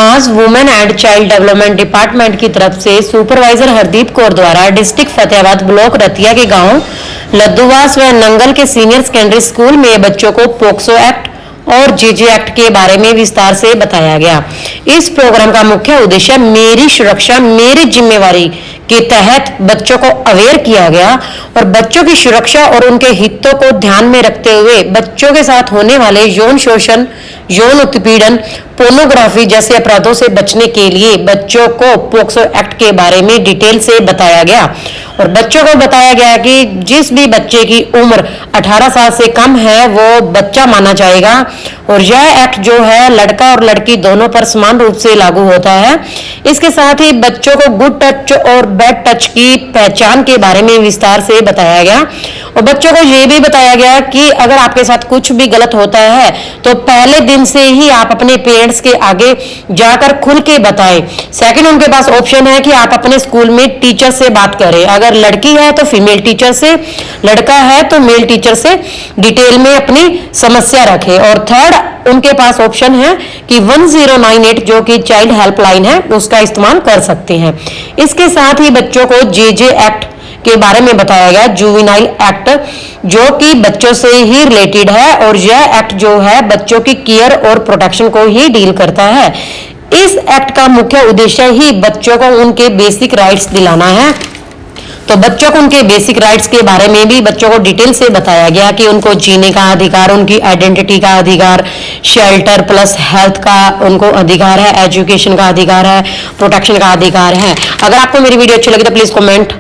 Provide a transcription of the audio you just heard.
आज women and child development department की तरफ से सुपरवाइजर हरदीप कौर द्वारा डिस्ट्रिक्ट फतेहाबाद ब्लॉक रतिया के गांव लद्दूवास व नंगल के सीनियर सेकेंडरी स्कूल में बच्चों को पोक्सो एक्ट और जेजे एक्ट के बारे में विस्तार से बताया गया। इस प्रोग्राम का मुख्य उद्देश्य मेरी सुरक्षा मेरी जिम्मेवारी के तहत बच्चों को अवेयर किया गया और बच्चों की सुरक्षा और उनके हितों को ध्यान में रखते हुए बच्चों के साथ होने वाले यौन शोषण, यौन उत्पीड़न, पोर्नोग्राफी जैसे अपराधों से बचने के लिए बच्चों को पोक्सो एक्ट के बारे में डिटेल से बताया गया और बच्चों को बताया गया कि जिस भी बच्चे की उम्र 18 साल से कम है वो बच्चा माना जाएगा और यह एक्ट जो है लड़का और लड़की दोनों पर समान रूप से लागू होता है। इसके साथ ही बच्चों को गुड टच और बैड टच की पहचान के बारे में विस्तार से बताया गया और बच्चों को यह भी बताया गया कि अगर आपके साथ कुछ भी गलत होता है तो पहले दिन से ही आप अपने पेरेंट्स के आगे जाकर खुल के बताएं। सेकंड, उनके पास ऑप्शन है कि आप अपने स्कूल में टीचर से बात करें, अगर लड़की है तो फीमेल टीचर से, लड़का है तो मेल टीचर से डिटेल में अपनी समस्या रखें। और थर्ड, उनके पास ऑप्शन है कि 1098 जो कि चाइल्ड हेल्पलाइन है उसका इस्तेमाल कर सकते हैं। इसके साथ ही बच्चों को जेजे एक्ट के बारे में बताया गया, जुवेनाइल एक्ट, जो कि बच्चों से ही रिलेटेड है और यह एक्ट जो है बच्चों की केयर और प्रोटेक्शन को ही डील करता है। इस एक्ट का मुख्य उद्देश्य ही बच्चों को उनके बेसिक राइट्स दिलाना है। तो बच्चों को उनके बेसिक राइट्स के बारे में भी बच्चों को डिटेल से बताया गया कि उनको जीने का अधिकार, उनकी आइडेंटिटी का अधिकार, शेल्टर प्लस हेल्थ का उनको अधिकार है, एजुकेशन का अधिकार है, प्रोटेक्शन का अधिकार है। अगर आपको मेरी वीडियो अच्छी लगी तो प्लीज कमेंट